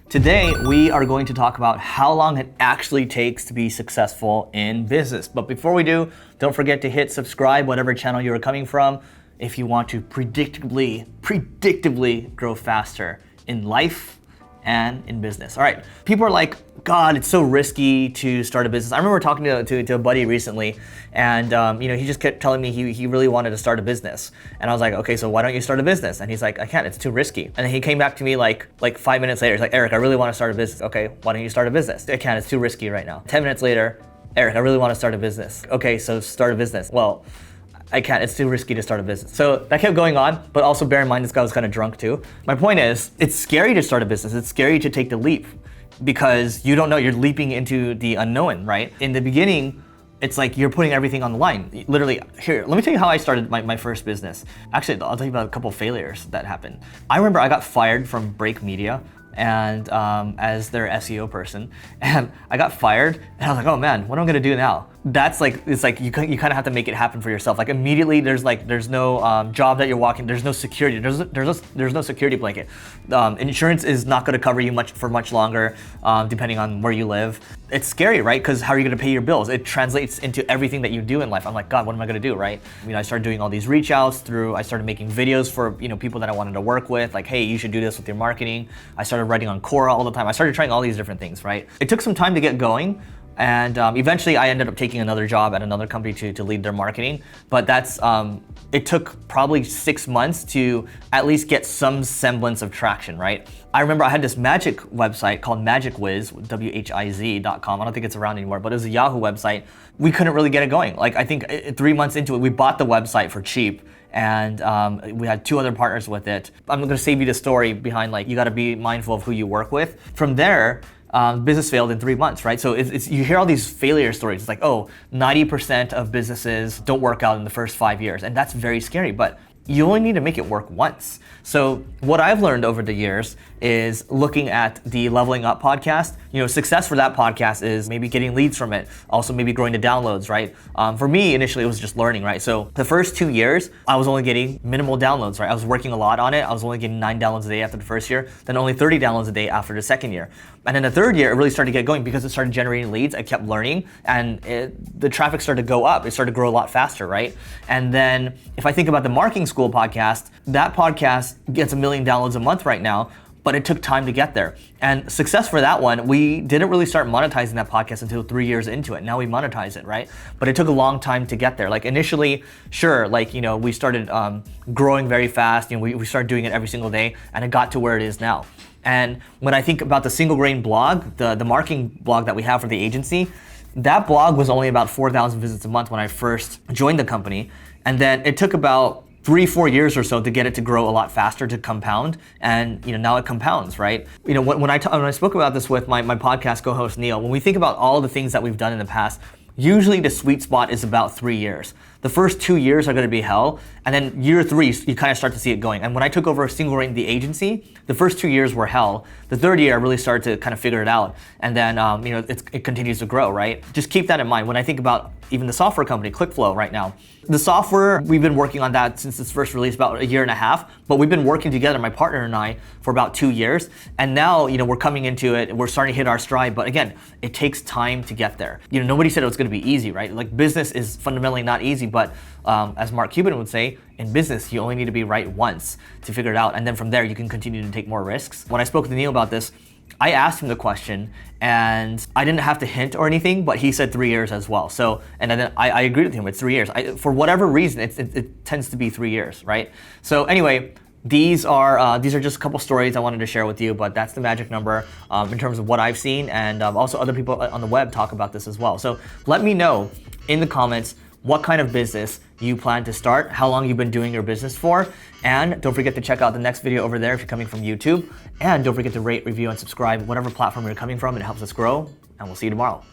Today, we are going to talk about how long it actually takes to be successful in business. But before we do, don't forget to hit subscribe, whatever channel you're coming from, if you want to predictably grow faster in life and in business. All right, people are like, God, it's so risky to start a business. I remember talking to a buddy recently, and he just kept telling me he really wanted to start a business. And I was like, okay, so why don't you start a business? And he's like, I can't, it's too risky. And then he came back to me like 5 minutes later. He's like, Eric, I really want to start a business. Okay, why don't you start a business? I can't, it's too risky right now. 10 minutes later, Eric, I really want to start a business. Okay, so start a business. Well, I can't, it's too risky to start a business. So that kept going on, but also bear in mind this guy was kind of drunk too. My point is, it's scary to start a business. It's scary to take the leap because you don't know, you're leaping into the unknown, right? In the beginning, it's like you're putting everything on the line. Literally, here, let me tell you how I started my first business. Actually, I'll tell you about a couple of failures that happened. I remember I got fired from Break Media and as their SEO person, and I got fired, and I was like, oh man, what am I gonna do now? That's like, it's like you kind of have to make it happen for yourself. Like immediately, there's no job that you're walking. There's no security. There's no security blanket. Insurance is not gonna cover you for much longer, depending on where you live. It's scary, right? Because how are you gonna pay your bills? It translates into everything that you do in life. I'm like, God, what am I gonna do, right? I started doing all these reach outs I started making videos for people that I wanted to work with. Like, hey, you should do this with your marketing. I started writing on Quora all the time. I started trying all these different things, right? It took some time to get going. And eventually I ended up taking another job at another company to lead their marketing. But it took probably 6 months to at least get some semblance of traction, right? I remember I had this magic website called MagicWiz, WHIZ.com. I don't think it's around anymore, but it was a Yahoo website. We couldn't really get it going. Like I think 3 months into it, we bought the website for cheap. And we had 2 other partners with it. I'm gonna save you the story behind you gotta be mindful of who you work with. From there, business failed in 3 months, right? So you hear all these failure stories. It's like, oh, 90% of businesses don't work out in the first 5 years. And that's very scary, but you only need to make it work once. So what I've learned over the years is looking at the Leveling Up podcast. Success for that podcast is maybe getting leads from it, also maybe growing the downloads, right? For me, initially it was just learning, right? So the first 2 years, I was only getting minimal downloads, right? I was working a lot on it. I was only getting 9 downloads a day after the first year, then only 30 downloads a day after the second year. And then the third year, it really started to get going because it started generating leads. I kept learning and the traffic started to go up. It started to grow a lot faster, right? And then if I think about the Marketing School podcast, that podcast gets 1 million downloads a month right now, but it took time to get there. And success for that one, we didn't really start monetizing that podcast until 3 years into it. Now we monetize it, right? But it took a long time to get there. Like initially, sure, we started growing very fast. We started doing it every single day, and it got to where it is now. And when I think about the Single Grain blog, the marketing blog that we have for the agency, that blog was only about 4,000 visits a month when I first joined the company. And then it took about 3-4 years or so to get it to grow a lot faster, to compound, and now it compounds, right? When I spoke about this with my podcast co-host Neil, when we think about all the things that we've done in the past, usually the sweet spot is about 3 years. The first 2 years are going to be hell, and then year 3 you kind of start to see it going. And when I took over Single Grain, the agency, the first 2 years were hell. The third year I really started to kind of figure it out, and then it continues to grow, right? Just keep that in mind when I think about even the software company, ClickFlow, right now. The software, we've been working on that since its first release, about 1.5 years, but we've been working together, my partner and I, for about 2 years. And now, we're coming into it, we're starting to hit our stride, but again, it takes time to get there. Nobody said it was gonna be easy, right? Like business is fundamentally not easy, but as Mark Cuban would say, in business, you only need to be right once to figure it out. And then from there, you can continue to take more risks. When I spoke to Neil about this, I asked him the question, and I didn't have to hint or anything, but he said 3 years as well. So, and then I agreed with him, it's 3 years. For whatever reason, it tends to be 3 years, right? So anyway, these are just a couple stories I wanted to share with you, but that's the magic number in terms of what I've seen, and also other people on the web talk about this as well. So let me know in the comments what kind of business you plan to start, how long you've been doing your business for, and don't forget to check out the next video over there if you're coming from YouTube, and don't forget to rate, review, and subscribe whatever platform you're coming from. It helps us grow, and we'll see you tomorrow.